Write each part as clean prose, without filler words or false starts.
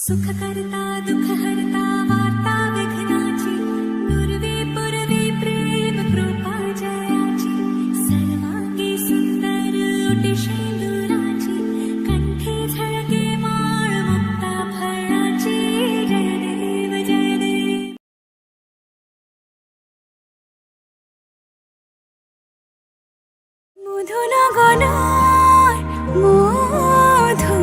सुख करता दुख हरता वार्ता विघ्नाची पूर्वी पूर्वी प्रेम कृपा जयाची सर्वांगी सुंदर ओटी शेंदुराची कंठी झळके माळ मुक्ता फळाची जय देव जय देव मधुन गणार मधु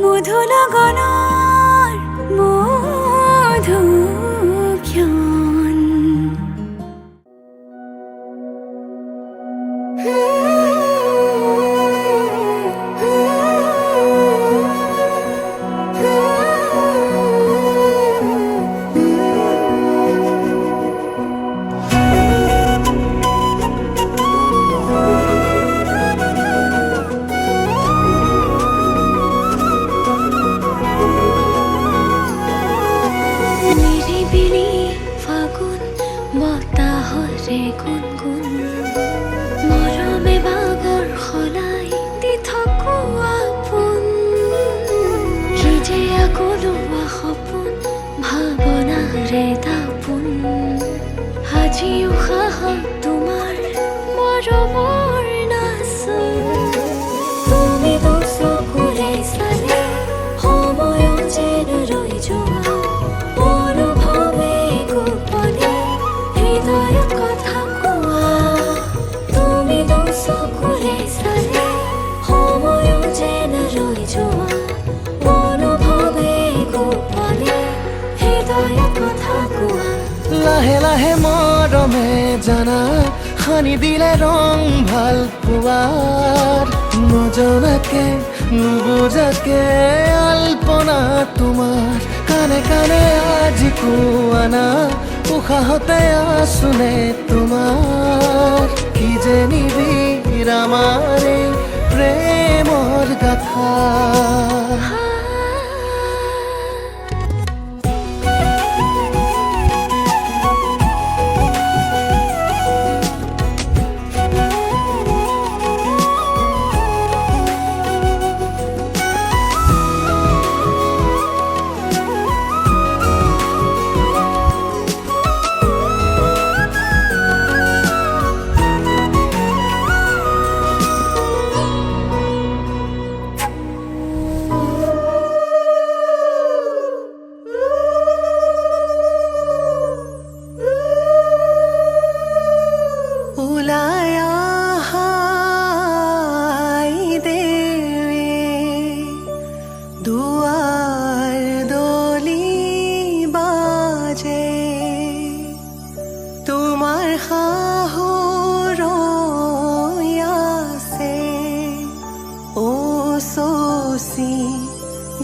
মধুন গণার মধু জ্ঞান গুনগুন মৰমে বাগৰ সলাই দি থাকো আপোন কি যে আকলোৱা সপোন ভাৱনাৰে দাপোন আজি উশাহত তোমাৰ মৰমৰ নাচোন তুমি চকুৰে চালে সময় যেন ৰৈ যোৱা অনুভৱে গোপনে হৃদয়ত কথা কোৱা তুমি চকুৰে চালে সময় যেন ৰৈ যোৱা অনুভৱে গোপনে হৃদয়ত কথা কোৱা লাহে লাহে মৰমে জানা সানি দিলে ৰং ভাল পোৱাৰ নজনাকে নুবুজাকে আলপনা তোমাৰ কানে কানে আজি কোৱা না উশাহতে আছোনে তোমাৰ কি যে নিবিড় আমাৰ এই প্ৰেমৰ গাথা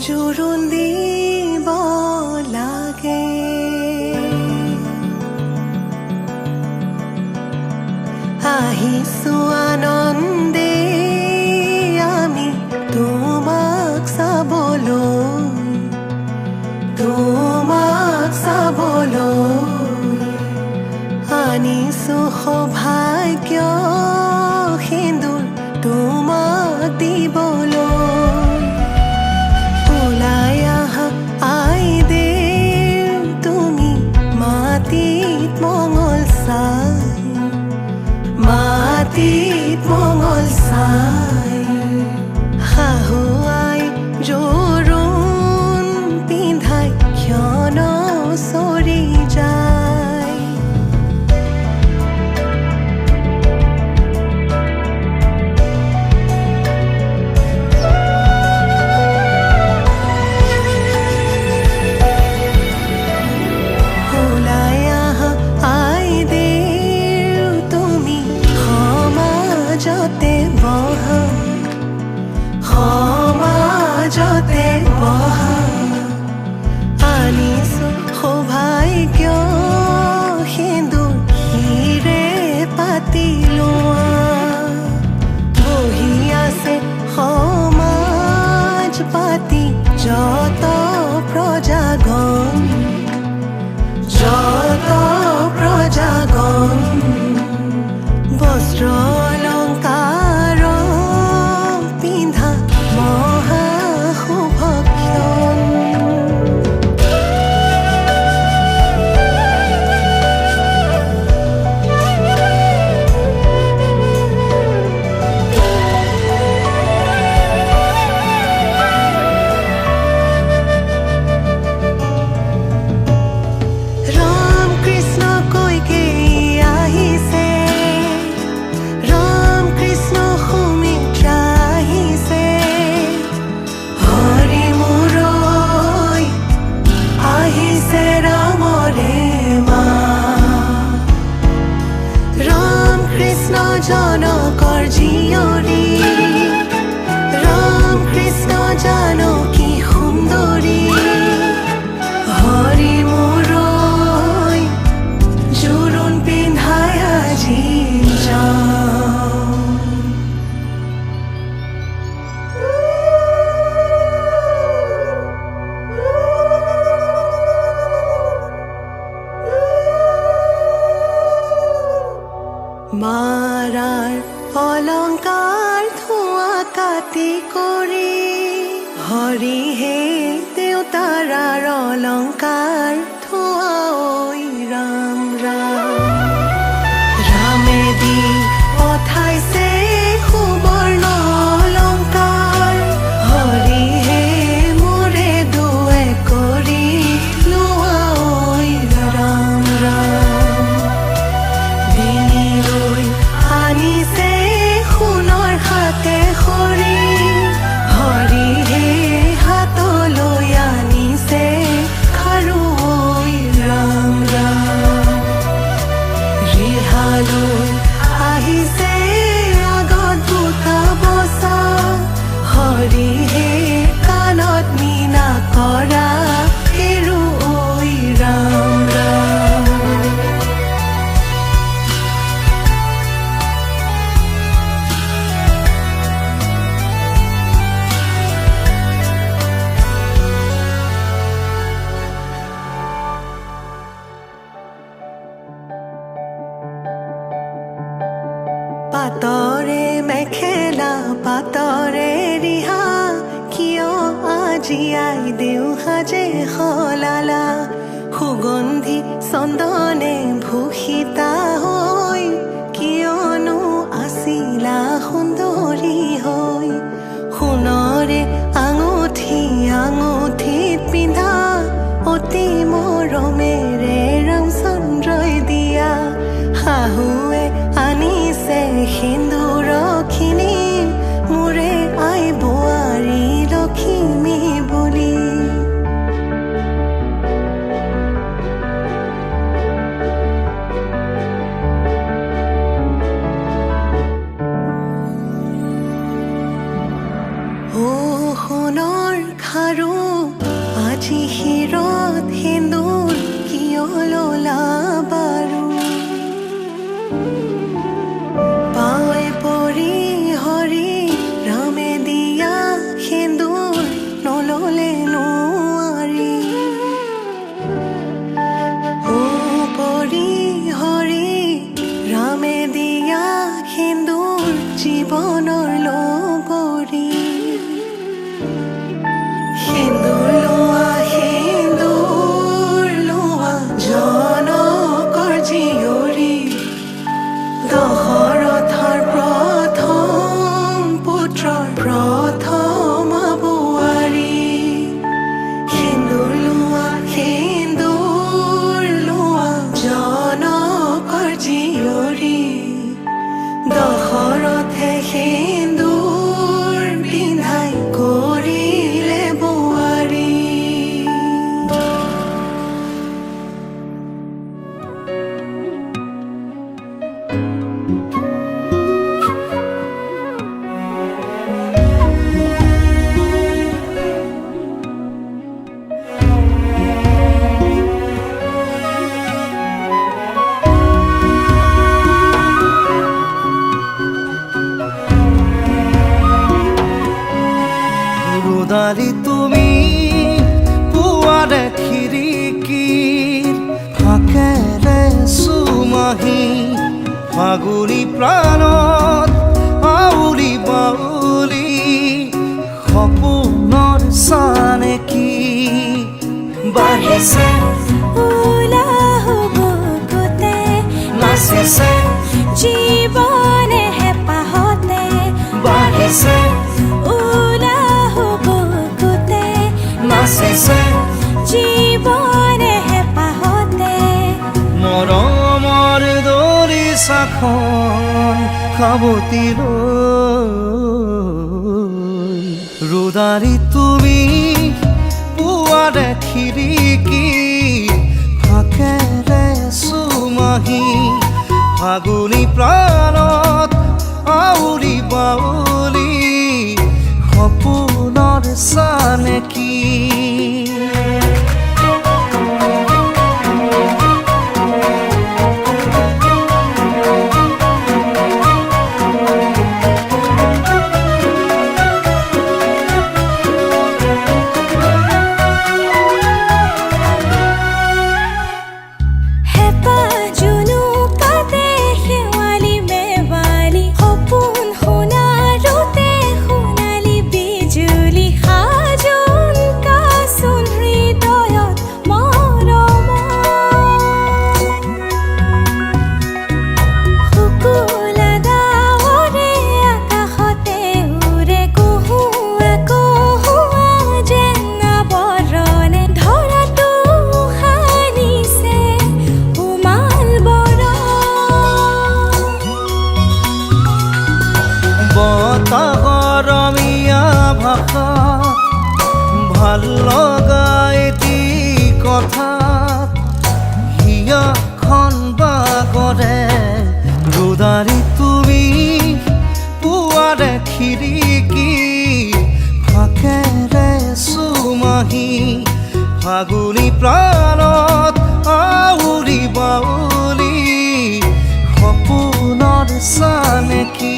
জোৰোণ দিব লাগে আহিছো আনন্দে আমি তোমাক চাবলৈ আনিছো সৌভাগ্য সিন্দুৰ তোমাক দিবলৈ ওলাই আহা আই দেৱ পাতি কৰি হৰিহে দেউতাৰাৰ অলংকাৰ থোৱা ঐ ৰাম ৰাম ৰামেদি পঠাইছে সুবৰ্ণ অলংকাৰ হৰিহে মোৰে দুৱে কৰি লোৱা ঐ ৰাম ৰাম ডিঙিলৈ আনিছে সোণৰ হাতে খৰি হৰিহে হাতলৈ আনিছে খাৰু ঐ ৰাম ৰাম ৰিহালৈ আহিছে আগত বুটা বচা হৰিহে কাণত মীনা কৰা হেৰু ঐ ৰাম ৰাম পাতৰে মেখেলা পাতৰে ৰিহা কিয় আজি আই দেউ সাজে সলালা সুগন্ধি চন্দনে ভূষিতা হৈ কিয়নো আছিলা সুন্দৰী হৈ সোণৰে আঙুঠি আঙুঠিত পিন্ধা অতি মৰমেৰে ৰামচন্দ্ৰই দিয়া শাহুৱে আনিছে সিন্দুৰখিনি মোৰে আই বোৱাৰী লখিমী বুলি ও সোণৰ খাৰু আজি শিৰত সিন্দুৰ কিয় ললা বাৰু পাৱে পৰি হৰি ৰামে দিয়া সিন্দুৰ নললে নোৱাৰি ও পৰি হৰি ৰামে দিয়া সিন্দুৰ জীৱনৰ লগৰী সিন্দুৰ লোৱা জনকৰ জীয়ৰী দশৰথৰ প্ৰথম পুত্ৰৰ প্ৰথম বোৱাৰী সিন্দুৰ লোৱা জনকৰ জীয়ৰী দশৰথে সিন্দুৰ পিন্ধাই কৰিলে বোৱাৰী ৰুদালি তুমি পুৱাৰে খিৰিকীৰ ফাকেৰে চুমাহি ফাগুনী প্ৰাণত আউলি বাউলি সপোনৰ চানেকি বাঢ়িছে উলাহ বুকুতে নাচিছে জীৱনে হেঁপাহতে বাঢ়িছে উলাহ বুকুতে নাচিছে জীৱনে হেঁপাহতে মৰমৰ দলিচাখন সাৱটি লৈ ৰুদালি তুমি পুৱাৰে খিৰিকী ফাকেৰে চুমাহি ফাগুনী প্ৰাণত আউলি বাউলি সপোনৰ চানেকি শেৱালি মেৱালি সপোন শুনা ৰুতে শুনা ভাল লগা এটি কথাত হিয়াখন বাগৰে ৰোদাৰি তুমি পুৱাৰে খিৰিকী ফাকেৰে চুমাহি ফাগুনী প্ৰাণত আউৰি বাউলি সপোনৰ চানেকি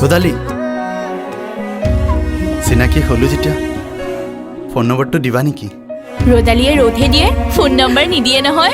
ৰোদালি চিনাকি হ'লো যেতিয়া ফোন নম্বৰটো দিবা নেকি? ৰোদালিয়ে ৰোধে দিয়ে, ফোন নম্বৰ নিদিয়ে নহয়।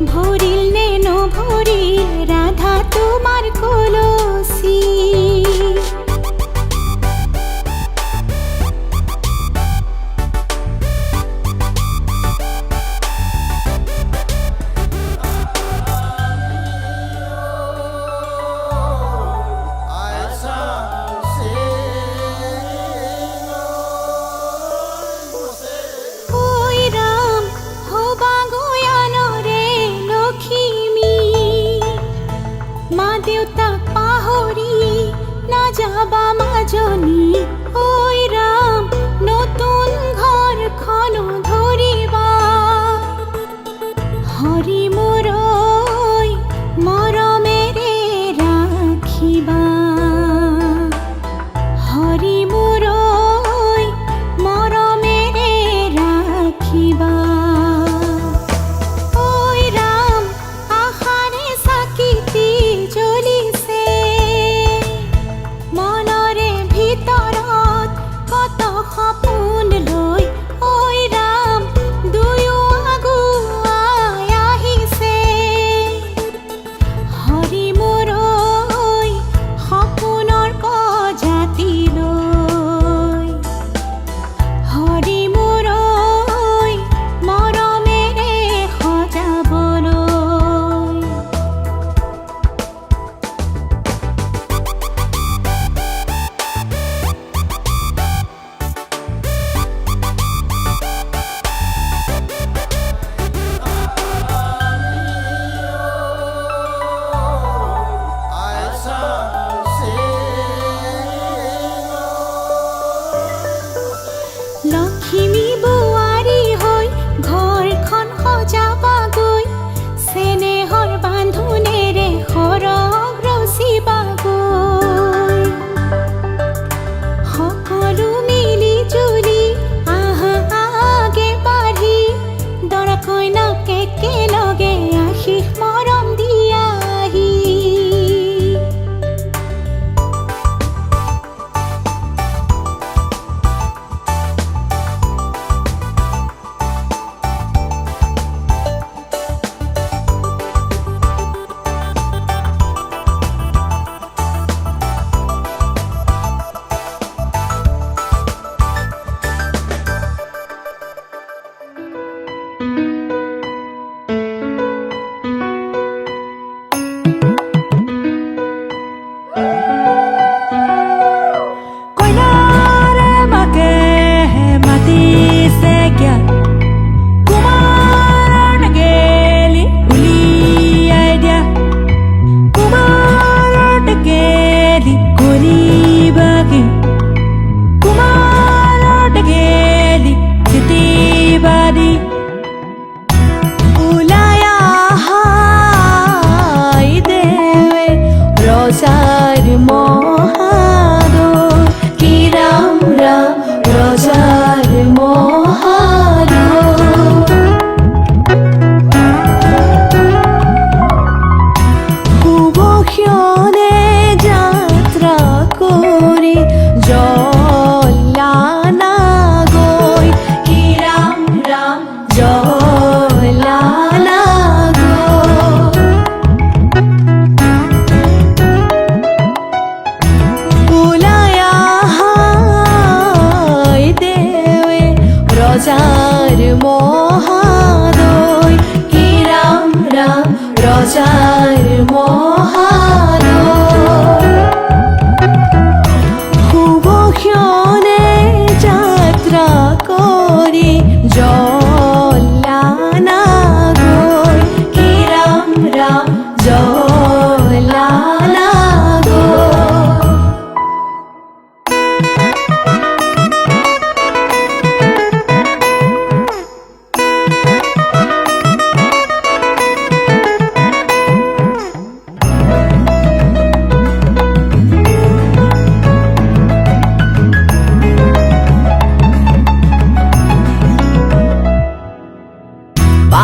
ভৰিল নে নভৰিল ৰাধা তোমাৰ কলসি যাবা মাজনী ঐ ৰাম নতুন ঘৰখন ধৰিবা হৰি মোৰ মৰমেৰে ৰাখিবা হৰি মোৰ মৰমেৰে ৰাখিবা ঐ ৰাম আশাৰে চাকিতি জ্বলিছে মনৰে ভিতৰত কত সপোন লৈ ঐ ৰাম দুয়ো আগুৱাই আহিছে হৰি মোৰ সপোনৰ প্ৰজাতি লৈ হৰি মোৰ মৰমেৰে সজাবলৈ লক্ষ্মী বোৱাৰী হৈ ঘৰখন সজাবাগৈ চেনেহৰ বান্ধোনেৰে সৰগ ৰচিবাগৈ সকলো মিলি জুলি আহা আগে বাঢ়ি দৰা কইনাক একেলগে আশীষ মৰম দিয়াহি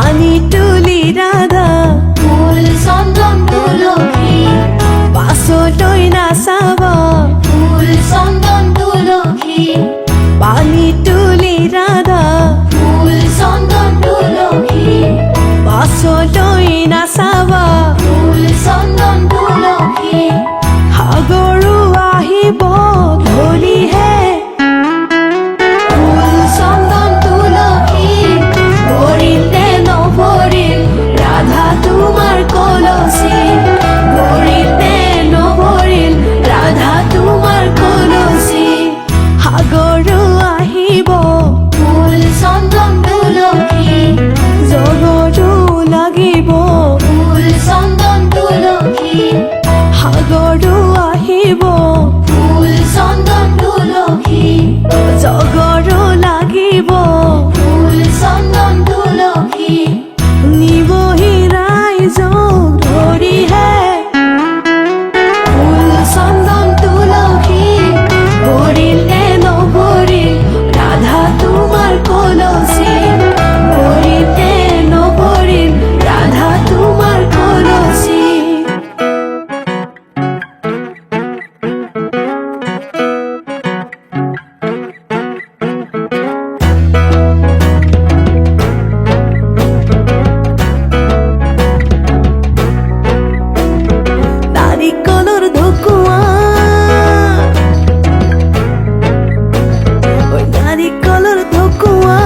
পানি তুলি রাধা ফুল চন্দন তুলসী পাছলৈ নাচাব ফুল চন্দন তুলসী পানি তুলি ৰাধা ফুল চন্দন তুলসী পাছলৈ নাচাব ফুল চন্দন তুলসী সাগৰো আহিব ধলিহে ফুল চন্দন তুলসী ভৰিল নে নভৰিল ৰাধা তোমাৰ কলচী ভৰিল নে নভৰিল ৰাধা তোমাৰ কলচী সাগৰো আহিব ফুল চন্দন তুলসী জগৰো লাগিব ফুল চন্দন তুলসী সাগৰো আহিব ফুল চন্দন তুলসী জগৰো লাগিব ফুল চন্দন তুলসী নিবহি ৰাইজক ধৰিহে ফুল চন্দন তুলসী ভৰিল নে নভৰিল ৰাধা তোমাৰ কলচী ভৰিল নে নভৰিল ৰাধা তোমাৰ কলচী নাৰিকলৰ ঢকুৱা ঐ নাৰিকলৰ ঢকুৱা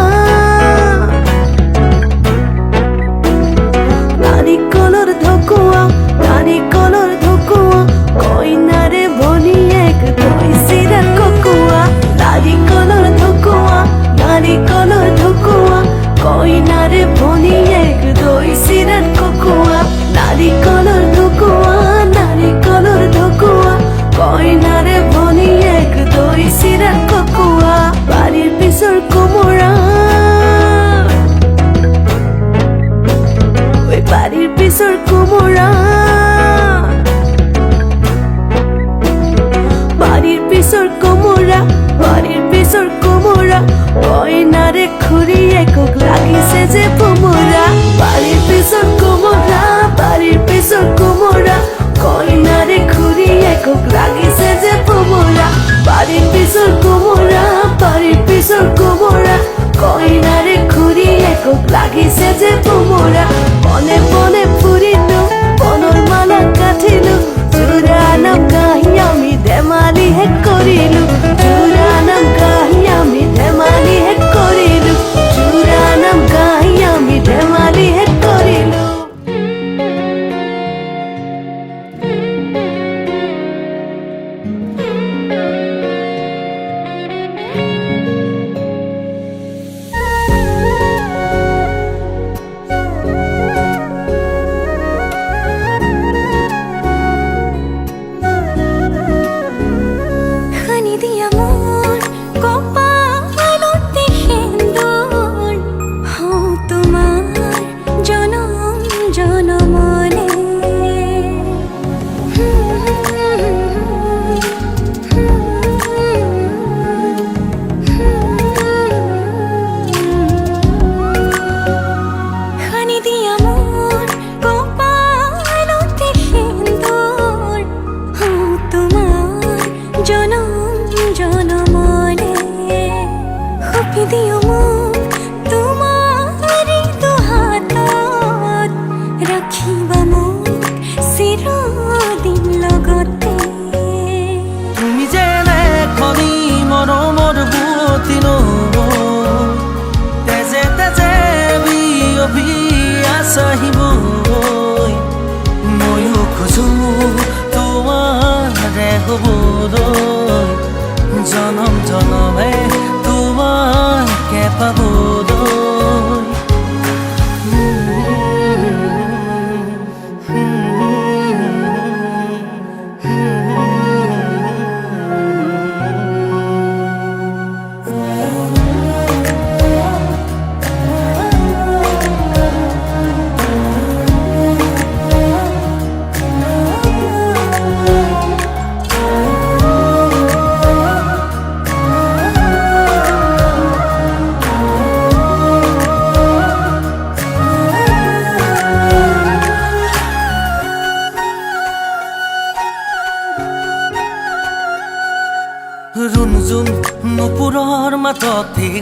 নাৰিকলৰ ঢকুৱা নাৰিকলৰ ঢকুৱা কইনাৰে ভনীয়েক দৈ চিৰা ককোৱা নাৰিকলৰ ঢকুৱা নাৰিকলৰ ঢকুৱা কইনাৰে ভনীয়েক দৈ চিৰা ককোৱা নাৰিকলৰ ঢকুৱা নাৰিকলৰ ঢকুৱা কইনাৰে ভনীয়েক দৈ চিৰা ককোৱা বাৰীৰ পিছৰ কোমোৰা ঐ বাৰীৰ পিছৰ কোমোৰা বাৰীৰ পিছৰ কোমোৰা বাৰীৰ পিছৰ কোমোৰা কইনাৰে খুৰীয়েকক লাগিছে যে ভোমোৰা বাৰীৰ পিছৰ কোমোৰা বাৰীৰ পিছৰ কোমোৰা কইনাৰে খুৰীয়েকক লাগিছে যে ভোমোৰা বাৰীৰ পিছৰ কোমোৰা বাৰীৰ পিছৰ কোমোৰা কইনাৰে খুৰীয়েকক লাগিছে যে ভোমোৰা বনে বনে ফুৰিলো বনৰ মালা কাঠিলো জোৰা নাম গাহি আমি ধেমালি হে কৰিলো জোৰা নাম গাহি আমি ধেমালি হে কৰিলো জোৰা নাম গাহি আমি ধেমালি হে কৰিলো খানি দিয়া মোৰ কপালতে সেন্দুৰ হওঁ তোমাৰ জনম জনমলে খানি দিয়া মোৰ কপালতে সেন্দুৰ হওঁ তোমাৰ জনম জনমলে সপি দিও মোক তোমাৰি দুহাতত ৰাখিবা মোক চিৰদিন লগতে তুমি যেনে খনি মৰমৰ বুৱতী নৈ তেজে তেজে বিয়পি আছাহিবৈ ময়ো খোজো তোমাৰে হ'বলৈ জনম জনমে তোমাকে পাবলৈ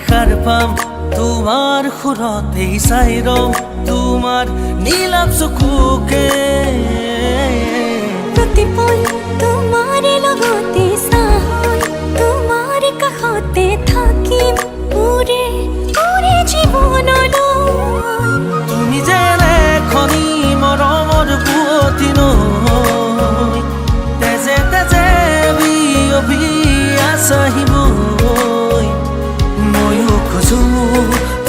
সাৰ পাম তোমাৰ সুৰতে চাই ৰম তোমাৰ নীলাভ চকুকে প্ৰতিপল তোমাৰ লগতে চাহল তোমাৰ কাষতে থাকিম পুৰে পুৰে জীৱনলৈ তুমি যেনে খনি মৰমৰ বুৱতী নৈ তেজে তেজে বিয়পি আছাহিবই ময়ো খোজো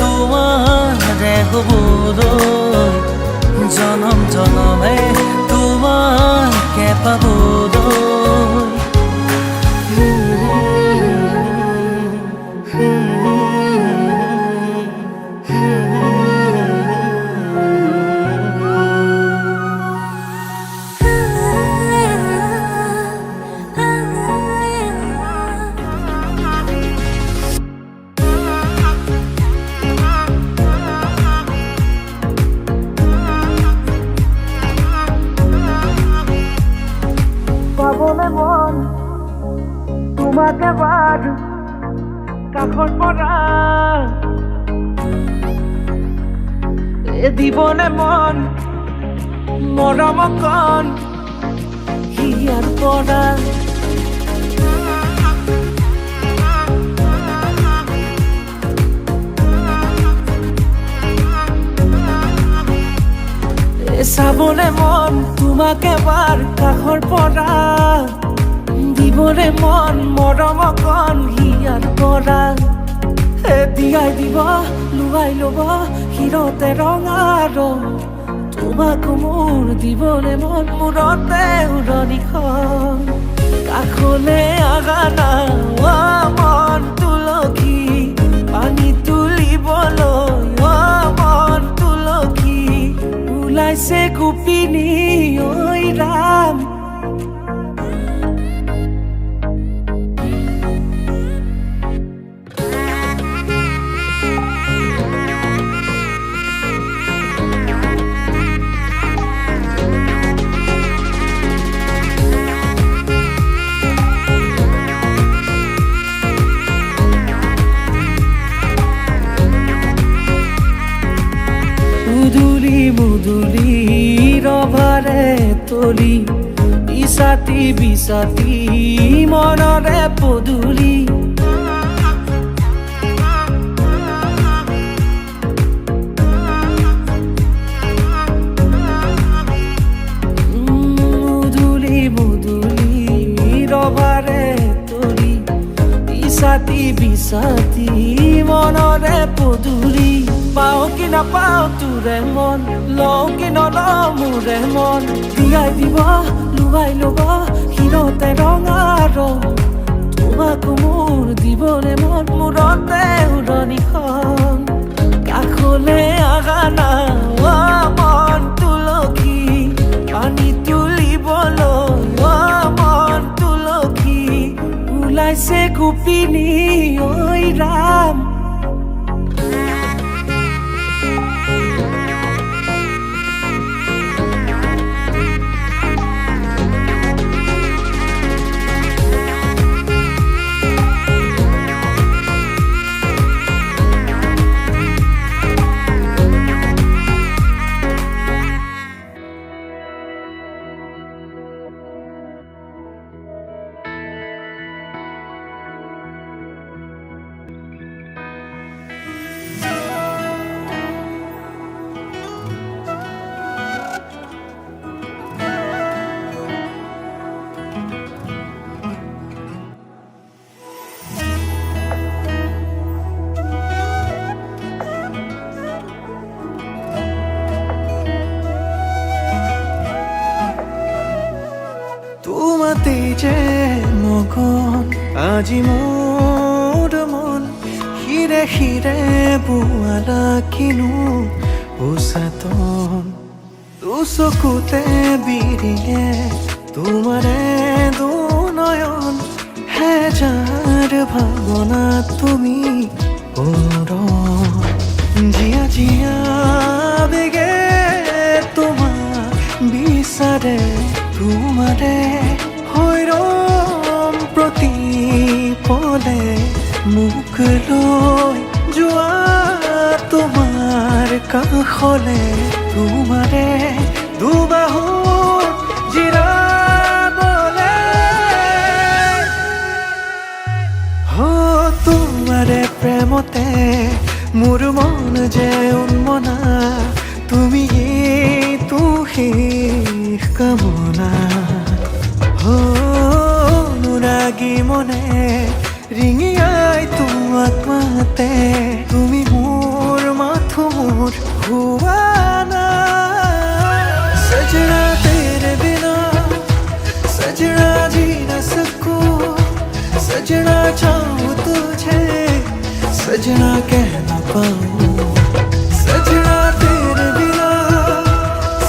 তোমাৰে হ'বলৈ জনম জনমে তোমাকে পাবলৈ পাবলে মন তোমাক এবাৰ কাষত পৰা দিবনে মন মৰম কণ হিয়াৰ পৰা চাবলে মন তোমাক এবাৰ কাষৰ পৰা দিবলে মন মৰম কণ হিয়াৰ পৰা দিয়াই দিব লুৱাই ল'ব হিৰতে ৰঙা ৰং তোমাক মোৰ দিবলে মন মূৰতে উৰণিখন কাষলে আগানা মন তুলসী পানী তুলিবলৈ মন তুলসী ওলাইছে গোপিনী ঐ ৰাম মুদুলি মুদুলি ৰভাৰে তলি ইছাতি বিছাতি মনৰে পদুলি মুদুলি মুদুলি ৰভাৰে তলি ইছাতি বিছাতি মনৰে পদুলি পাও কি নাপাও তোৰে মন লওঁ কি নলওঁ মোৰে মন দিয়াই দিব লুৱাই ল'ব হিৰতে ৰঙা ৰং তোমাক মোৰ দিবলে মন মূৰতে উৰণিখন কাষলে আগানা মন তুলসী পানী তুলিবলৈ মন তুলসী ওলাইছে গোপিনী ঐ ৰাম তোমাতেই যে মগন আজি মোৰ মন হিৰে হিৰে বোৱালা কিনো উচাতন চকুতে বিৰিয়ে তোমাৰে দুনয়ন হেজাৰ ভাৱনা তুমি জিয়া জিয়া বেগে তোমাক বিচাৰে তোমাৰে হৈৰম প্ৰতিপলে মুখ লৈ হলে তোমাৰে দুবাহুত জিৰাবলে তোমাৰে প্ৰেমতে মোৰ মন যে উন্মনা তুমি শেষ কামনা অনুৰাগী মনে ৰিঙিয়াই তোমাক মাতে তুমি মোৰ মাথো মোৰ হুৱানা सजना तेरे बिना सजना जी न सकूं सजना चाहूं तुझे सजना कह न पाऊं सजना तेरे बिना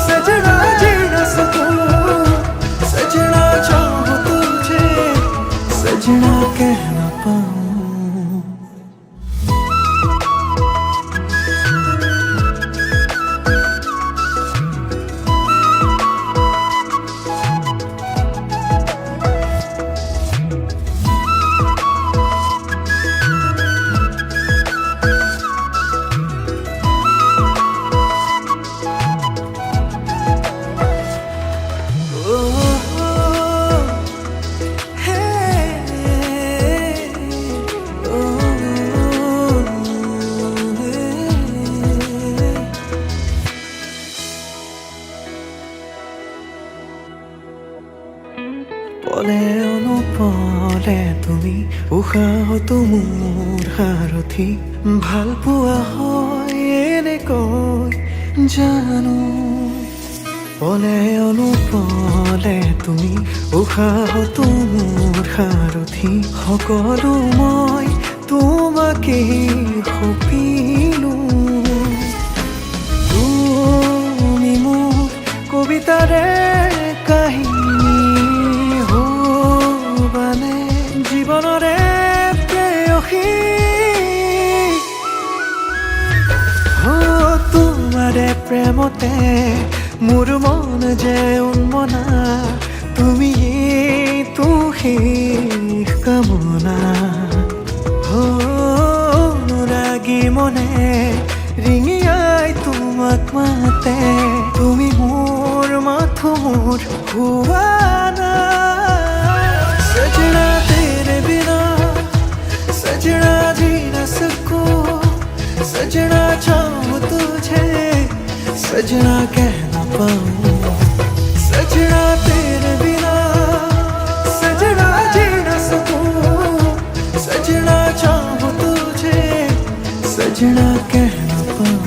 सजना जी न सकूं सजना चाहूं तुझे सजना कह न पाऊं পলে অনুপলে তুমি উশাহতো মোৰ সাৰথি ভাল পোৱা হয় এনেকৈ জানো পলে অনুপলে তুমি উশাহতো মোৰ সাৰথি সকলো মই তোমাকেই সপিলো তুমি মোৰ কবিতাৰে কাহিনী জীবনৰে প্ৰেয়সী তোমাৰে প্ৰেমতে মোৰ মন যে উন্মনা তুমি শেষ কামনা অনুৰাগী মনে ৰিঙিয়াই তোমাক মাতে তুমি মোৰ মাথো মোৰ হুৱানা सजना तेरे बिना सजना जी न सकूं सजना चाहूं तुझे सजना कह न पाऊं सजना तेरे बिना सजना जी न सकूं सजना चाहूं तुझे सजना कह न पाऊं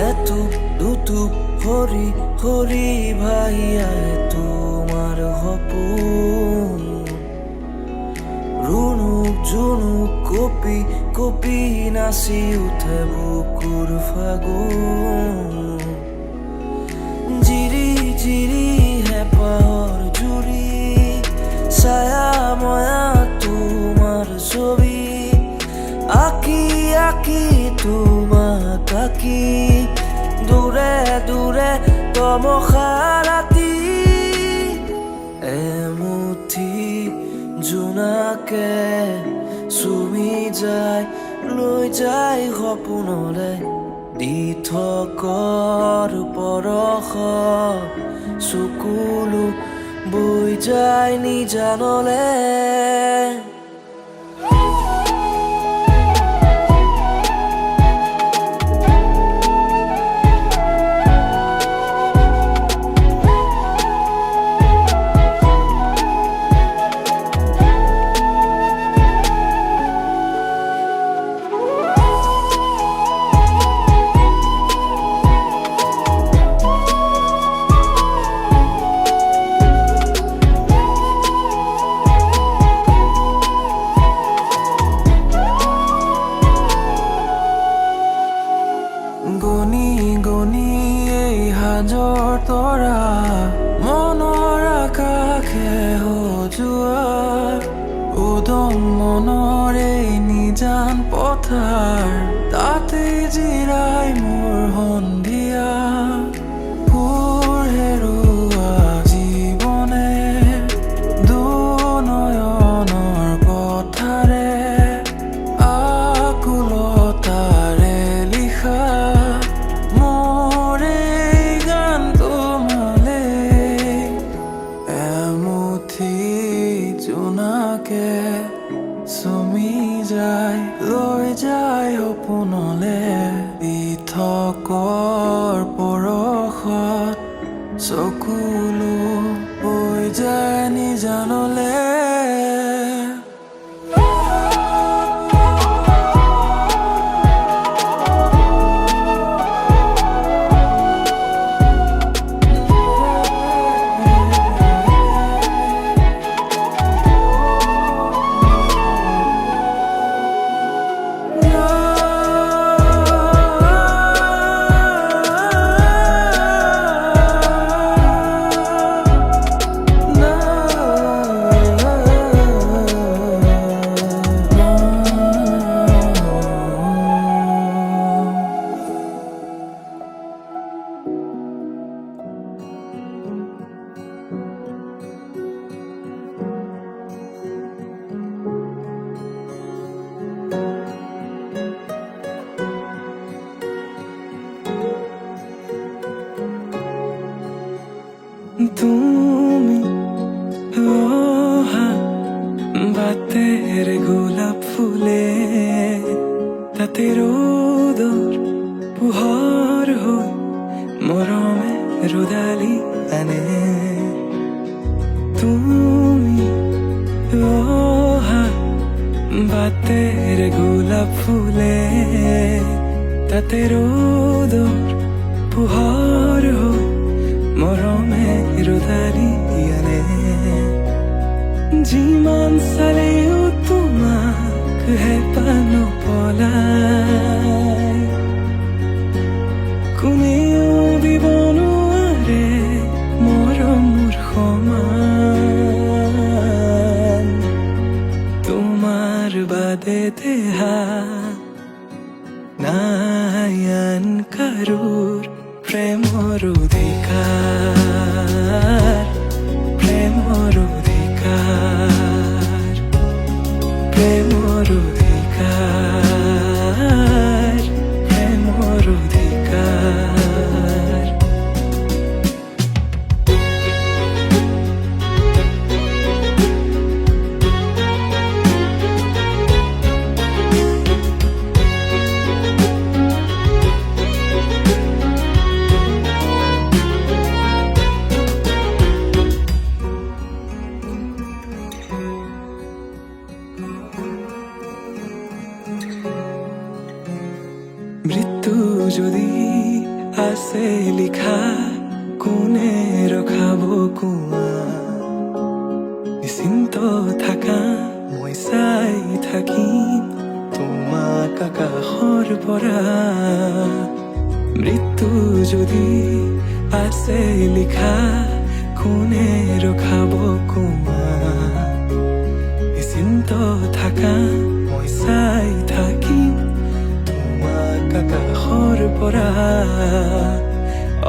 এটুপ দুটুপ হৰি হৰি ভাইয়াই তোমাৰ সপোন ৰুণুক জুনুক কপি কপি নাচি উঠে বুকুৰ ফাগুন জিৰি জিৰি হেঁপাহৰ জুৰি ছায়া ময়া তোমাৰ ছবি আঁকি আঁকি তোমাক আঁকি দূৰে দূৰে তমসা ৰাতি এমুঠি জোনাকে চুমি যায় লৈ যায় সপোনলে দি থকৰ পৰশ চকুলো বৈ যায় নিজানলে উদং মনৰে নিজান পথাৰ তাতে জিৰাই মোৰ সন্ধিয়া সুৰ হেৰুৱা জীৱনে দুনয়নৰ পথাৰে আকুলতাৰে লিখা মোৰ এই গান তোমালৈ এমুঠি জোনাকে চুমি যায় লৈ যায় সপোনলে পৃথকৰ পৰশত চকুলো বৈ যায় নিজানলে তুমি অহা বাতেৰ গোলাপ ফুলে তাতে ৰোদৰ পোহৰ হৈ মৰমে ৰ'দালি আনে তুমি অহা বাতেৰ গোলাপ ফুলে তাতে ৰোদৰ পোহৰ হৈ মৰমে ৰ'দালি আনে যিমান চালেও তোমাক হেঁপাহ নপলায় কোনেও দিব নোৱাৰে মৰমৰ সমান তোমাৰ বাদে দেহা নাই আন কাৰোৰ প্ৰেমৰ অধিকাৰ প্ৰেমৰ অধিকাৰ প্ৰেমৰ অধিকাৰ প্ৰেমৰ অধিকাৰ মৃত্যু যদি আছে লিখা কোনে ৰখাব কোৱা নিশ্চিন্ত থাকা মই চাই থাকিম তোমাক আকাশৰ পৰা মৃত্যু যদি আছে লিখা কোনে ৰখাব কোৱা নিশ্চিন্ত থাকা মই চাই থাকিম আকাশৰ পৰা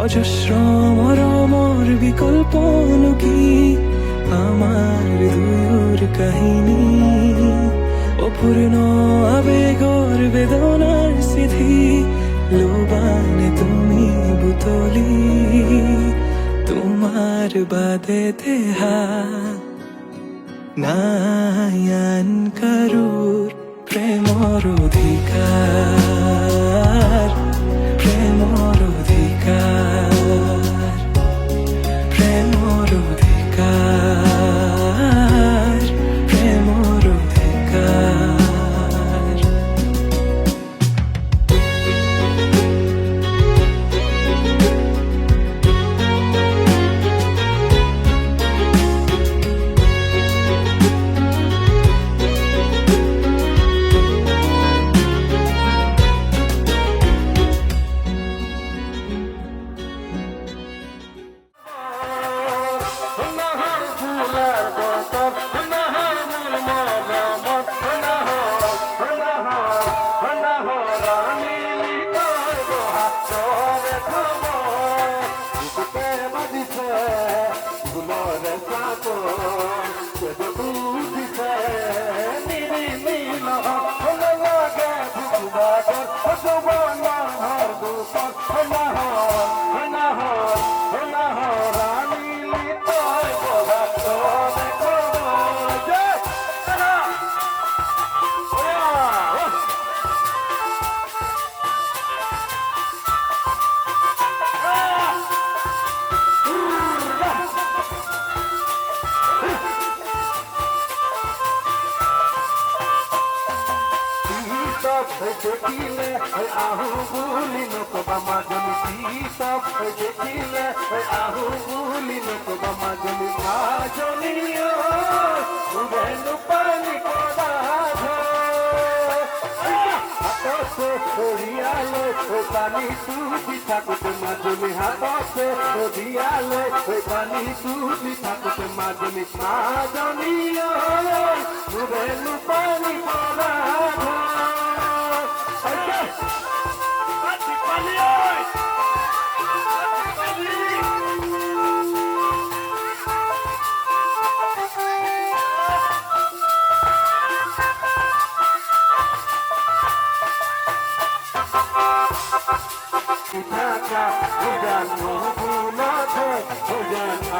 অজস্ৰ মৰমৰ বিকল্পনো কি আমাৰ দুয়োৰ কাহিনী অপূৰ্ণ আবেগৰ বেদনাৰ চিঠি লোবানে তুমি বুটলি তোমাৰ বাদে দেহা নাই আন কাৰোৰ প্ৰেমৰ অধিকাৰ প্ৰেমৰ অধিকাৰ প্ৰেমৰ অধিকাৰ প্ৰেমৰ অধিকাৰ দেখিলে আহু বুলি নকবা মাজনী সব দেখিলে আহু বুলি নকবা মাজনী মাজনী উবেনু পানি কদা হাতছে ধরিয়ালে পানি তুই থাকুতে মাজনী হাতছে ধরিয়ালে পানি তুই থাকুতে মাজনী মাজনী উবেনু পানি কদা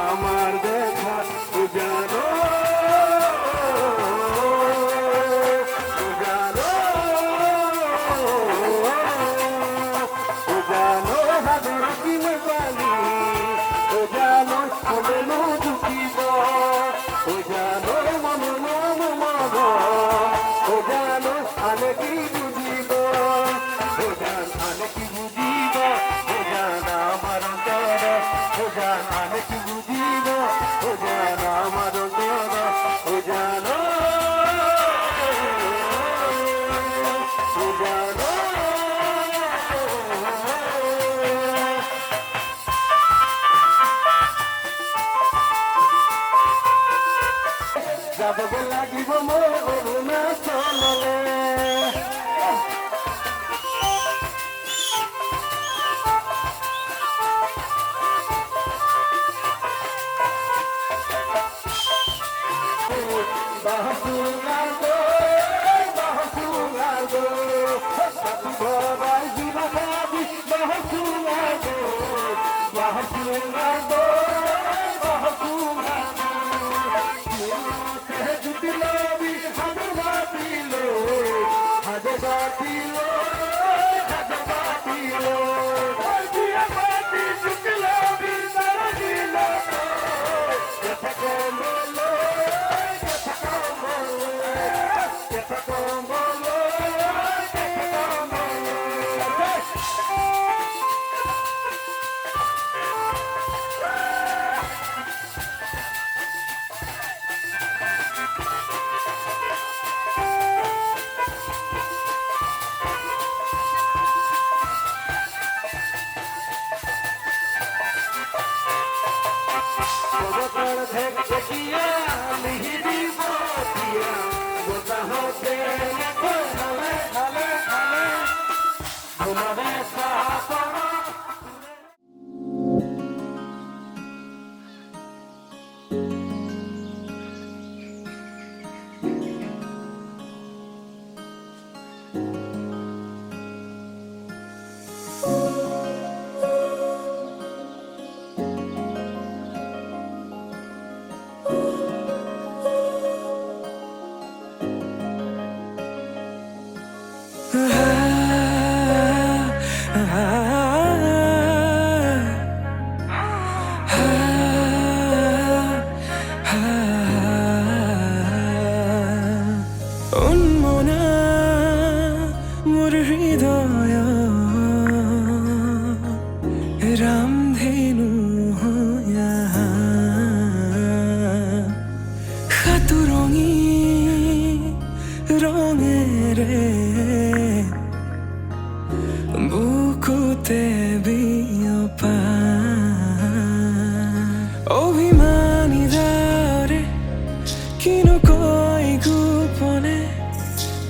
আমার দেখা জানো যাব লাগিব মোৰ অৰুণাচললে ৰামধেনু হইয়া সাতুৰঙি ৰঙেৰে বুকুতে বিয়পা অভিমানী যাৰে কিনো কই গোপনে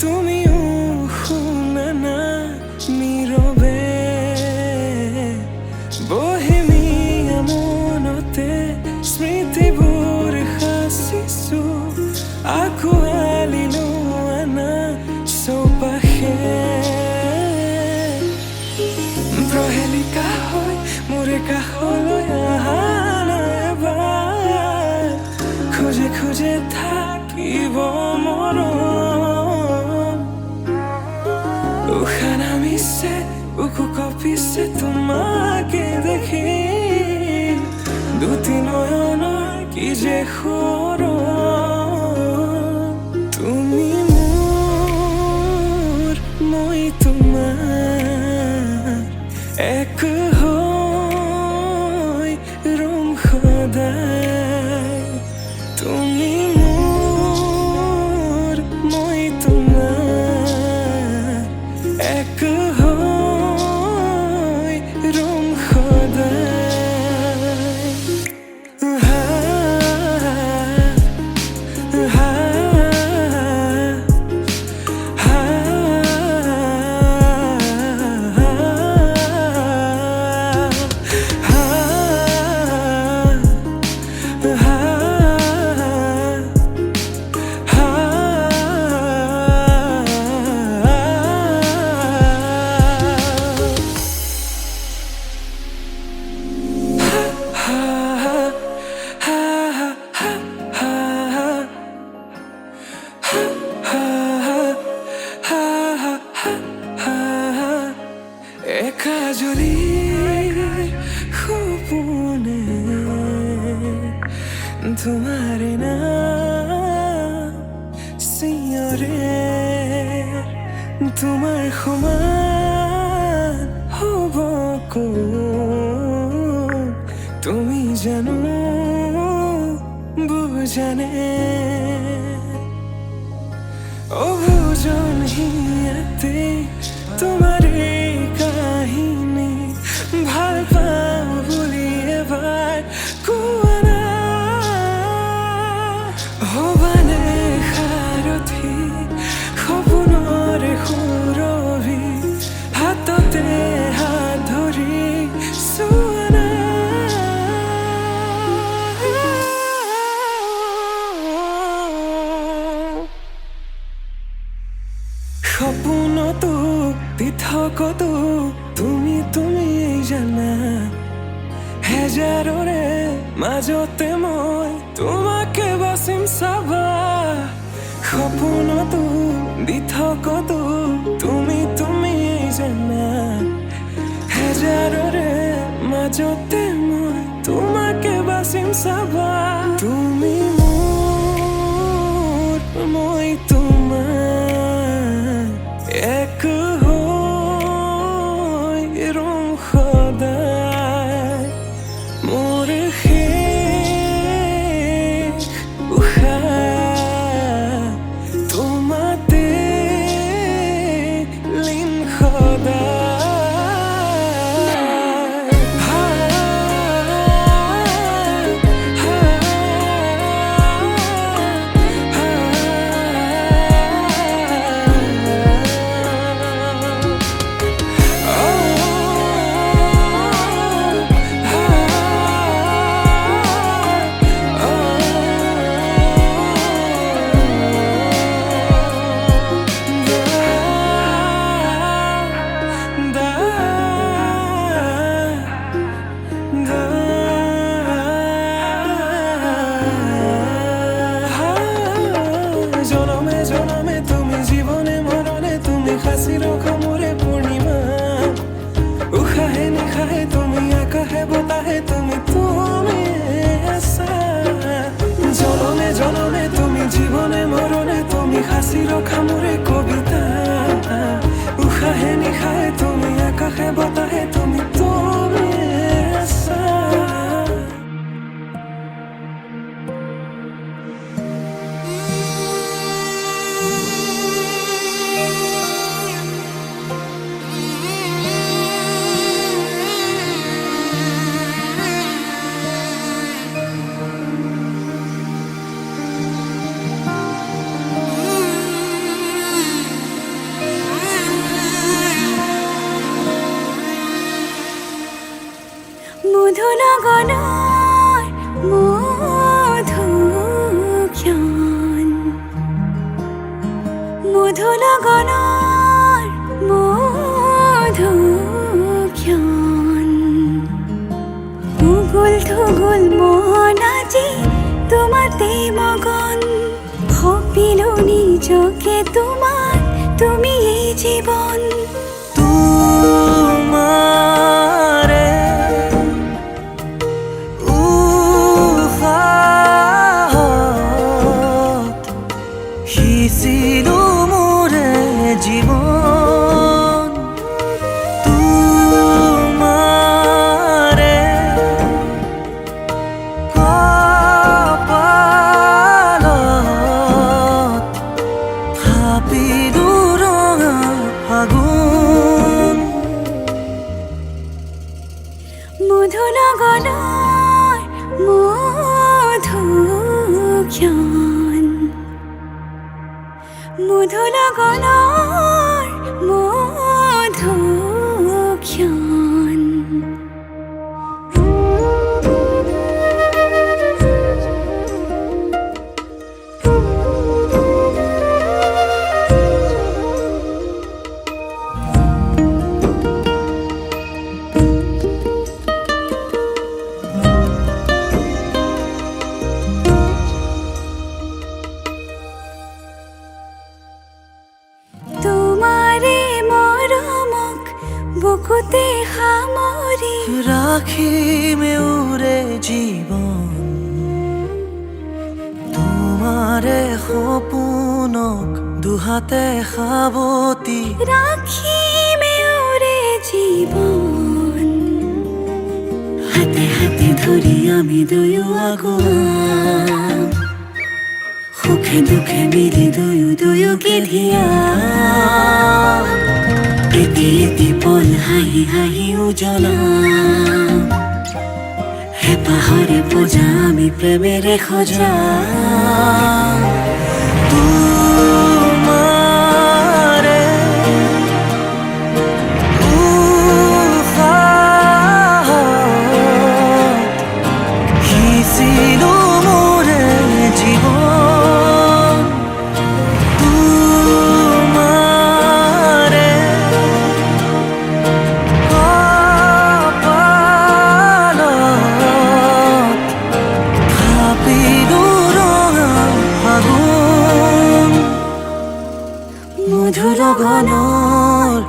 তুমিও শুনা না নীৰবে বহেমিয়া মনতে স্মৃতিবোৰ সাঁচিছো আঁকোৱালি লোৱা না চৌপাশে মৰম উশাহ নামিছে বুকু কঁপিছে তোমাকে দেখি দুটি নয়নৰ কি যে সৰম তুমি মোৰ মই তোমাৰ এক হৈ ৰম সদায় তুমি মোৰ মই তোমাৰ এক হৈ ৰম সদায় হা হা হা একা জ্বলি সপোনে তোমাৰ নাম চিঞৰে তোমাৰ সমান হ'ব কোন তুমি জানো বুজানে অবুজন হিয়াতে তোমাৰ এই কাহিনী ভাল পাওঁ বুলি এবাৰ কোৱা না হবানে সাৰথি সপোনৰে সুৰভি হাততে হাত ধৰি চোৱা না সপোনতো পৃথকতো তুমি জানা হেজাৰৰে মাজতে মই তোমাকে বাচিম চাবা সপোনতো পৃথকতো তুমি জানা হেজাৰৰে মাজতে মই তোমাকে বাচিম চাবা তুমি মোৰ মই তোমাৰ এক হৈ ৰম সদায় মোৰ শেষ উশাহ তোমাতে লীন সদায় হা হা জনমে জনমে তুমি জীবনে মরণে তুমি হাসি রখো মোরে পূর্ণিমা উশাহে নিশাহে তুমি আকাশে বতাহে তুমি আছা জনমে জনমে তুমি জীবনে মরণে তুমি হাসি রখা মোরে কবিতা উশাহে নিশাহে তুমি আকাশে বতাহে তুমি আছা মধুনগনৰ মধুক্ষণ মধুনগনৰ মধুক্ষণ উগুল থুগুল মন আজি তোমাতে মগন সপিলো নিজ জীবন তোমারে উশাহত সিঁচিলো মোৰে জীৱন তোমাৰে কপালত থাপিলো ৰঙা ফাগুন মধু লগনৰ মধুক্ষণ মধু লগনৰ মধুক্ষণ তোমাৰে মৰমক বুকুতে সামৰি ৰাখিমে উৰে জীৱন তোমাৰে সপোনক দুহাতে সাৱতি ৰাখিমে উৰে জীৱন হাতে হাতে ধৰি আমি দুয়ো আগুৱাম সুখে দুখে মিলি দুয়োকে ধিয়াম এটি এটি পল হাঁহি হাঁহি উজ্বলাম হেঁপাহৰে পূজা আমি প্ৰেমেৰে সজাম তোমাৰে উশাহত সিঁচিলো মোৰে জীৱন তোমাৰে কপালত থাপিলো ৰঙা ফাগুন মধু লগনৰ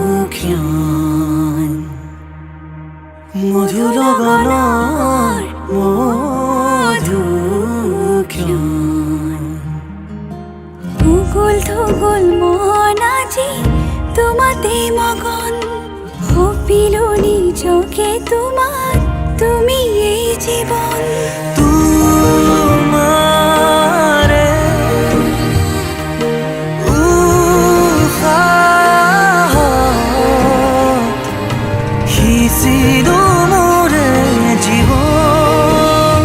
মধুক্ষণ মধু লগনৰ মধুক্ষণ উগুল থুগুল মন আজি তোমাতে মগন সপিলো নিজকে তোমাৰ তুমি এই জীৱন তোমাৰে উশাহত সিঁচিলো মোৰে জীৱন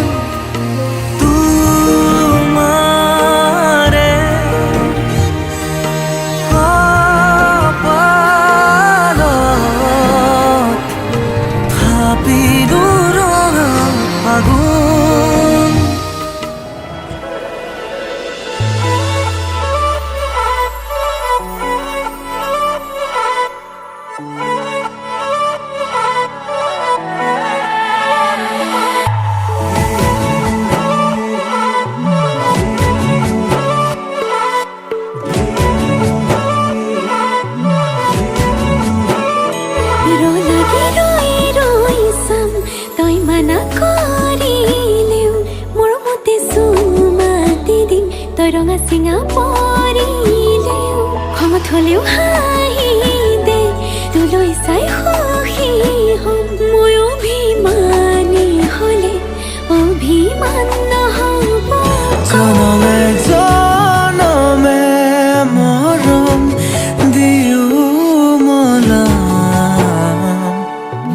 তোমাৰে কপালত থাপিলো ৰঙা ফাগুন লাগি ৰৈ ৰৈ চাম তই মানা কৰিলেও মোৰ মতে চুমাতি দিম তই ৰঙা চিঙা পৰিলেও খঙত হ'লেও হাঁহি দে তোলৈ চাই সুখী হ'ম মই অভিমানী হ'লে অভিমান নহ'ব জনমে জনমে মৰম দিও মলাম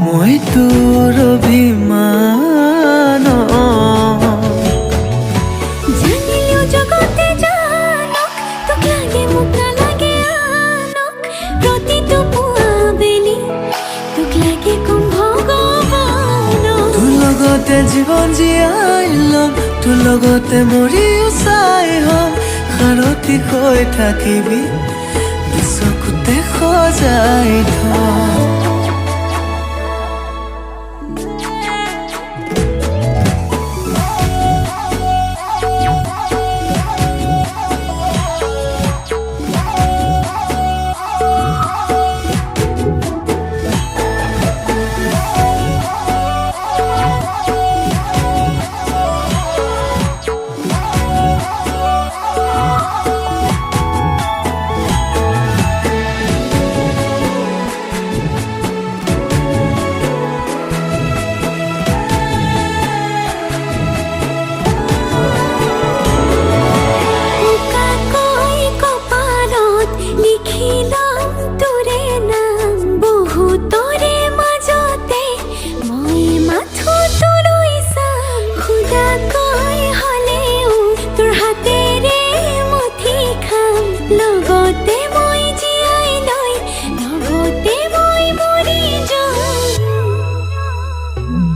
মই তোৰ অভিমান জানিলেও জগতে জানক তোক লাগে মোক নালাগে আনক প্ৰতিটো পুৱা বেলি তোক লাগে কম ভগৱানক তোৰ লগতে জীৱন জীয়াই ল'ম তোৰ লগতে মৰিও চাই হ'ম সাৰথি হৈ থাকিবি চকুতে সজাই থম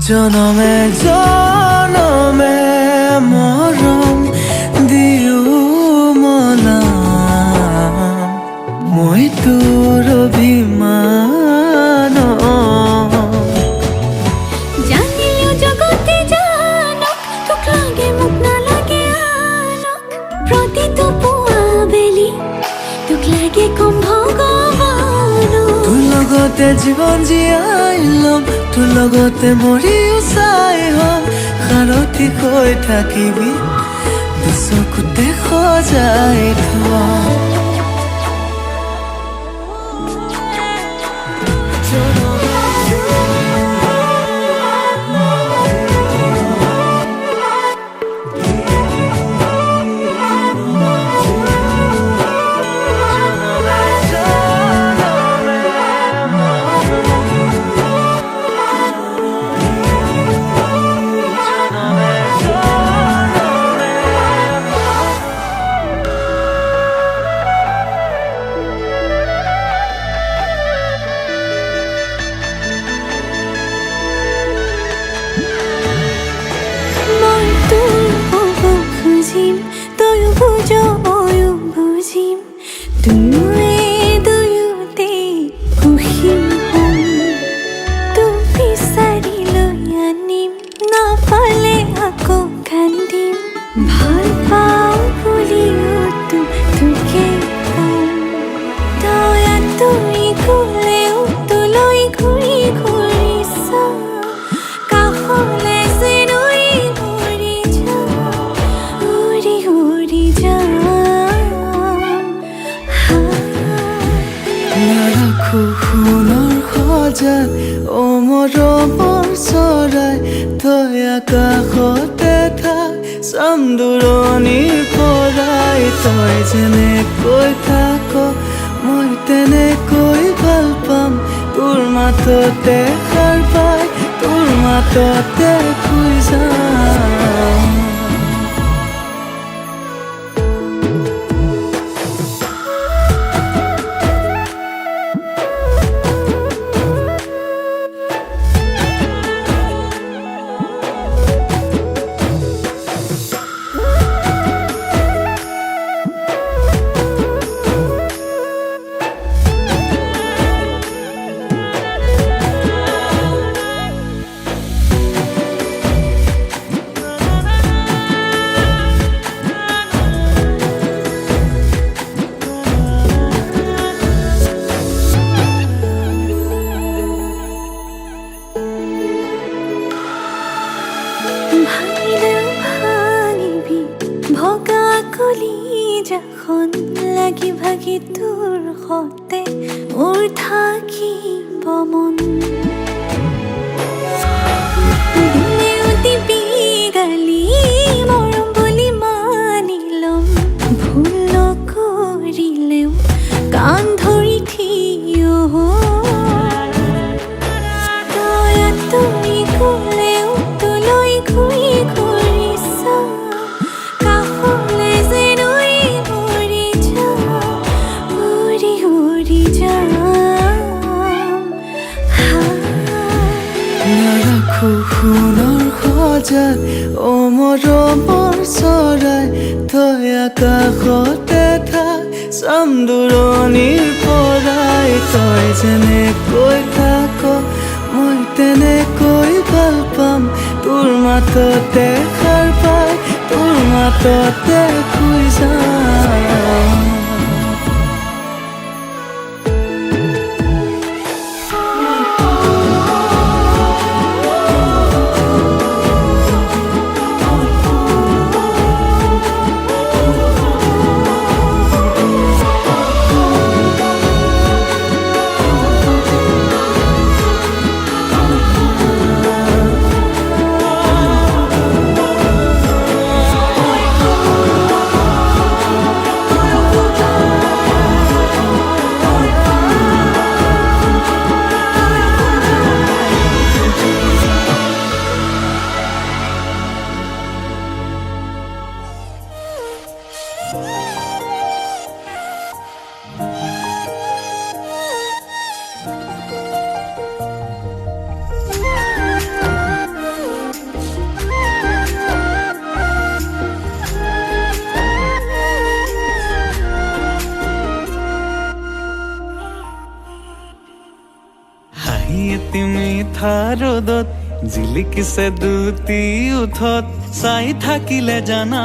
জনমে জনমে মৰম দিও মনাম মই তোৰ অভিমান জানিলেও জগতে জানক তোক লাগে মোক নালাগে আনক প্ৰতিটো পুৱা বেলি তোক লাগে কম ভগৱানক তোৰ লগতে জীৱন জীয়াই ল'ম তোৰ লগতে মৰিও চাই হ'ম সাৰথি হৈ থাকিবি চকুতে সজাই থম মই তোৰ হ'ব খুজিম তয়ো বুজ ময়ো বুজিম দুয়োতে সুখী হ'ম তোক বিচাৰি লৈ আনিম নাপালে আকৌ কান্দিম ভাল পাওঁ বুলিও তোকে কম তই আঁতৰি গ'লেও তোলৈ ঘূৰি ঘূৰি চাম কাষলে যেন উৰি যাম নাৰাখো সোণৰ সজাত অ মৰমৰ চৰাই তই আকাশতে থাক চাম দূৰণিৰ পৰাই তই যেনেকৈ থাক মই তেনেকৈ ভাল পাম তোৰ মাততে সাৰ পাই তোৰ মাততে শুই যাম ভাঙিলেও ভাঙিবি ভগা কলিজাখন লাগি ভাগি তোৰ সতে মোৰ থাকিব মন দিলেও দিবি গালি মৰম বুলি মানি ল'ম ভুল কৰিলেও কাণ ধৰি থিয় হ'ম তই আঁতৰি গ'লেও তোলৈ ঘূৰি ঘূৰি চাম কাষলে যেন উৰি যাম নাৰাখো সোণৰ সজাত অ মৰমৰ চৰাই তই আকাশতে থাক চাম দূৰণিৰ পৰাই তই যেনেকৈ থাক মই তেনেকৈ ভাল পাম তোৰ মাততে সাৰ পাই তোৰ মাততে শুই যাম নিশা ৰ'দত জিলিকিছে দুটি উঠত চাই থাকিলে জানা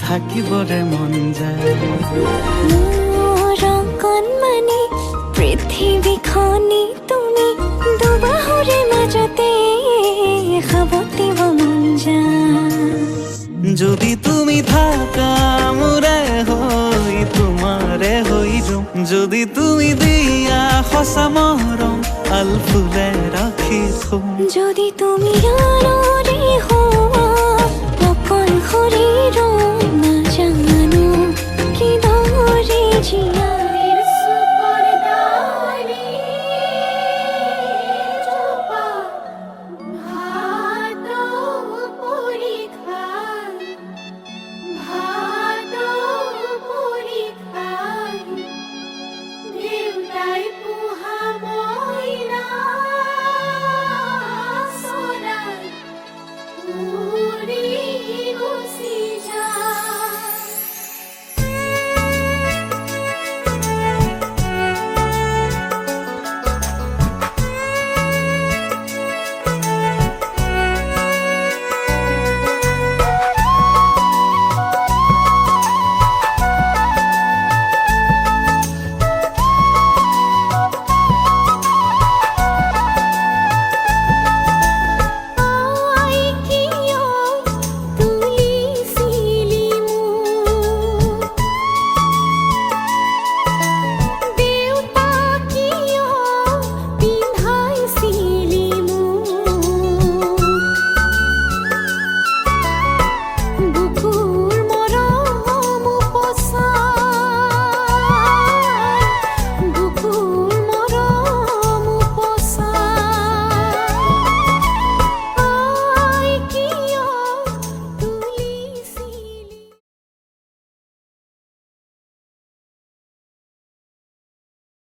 থাকিবৰে মন যায় মোৰ কণমানি পৃথিৱীখনি তুমি দুবাহুৰে মাজতে খাবতিব মন যায় যদি তুমি থাকা মোৰে হৈ তোমাৰে হৈ যাম যদি তুমি দিয়া সঁচা মৰম আলফুলে ৰাখি থম যদি তুমি আনৰে হৈ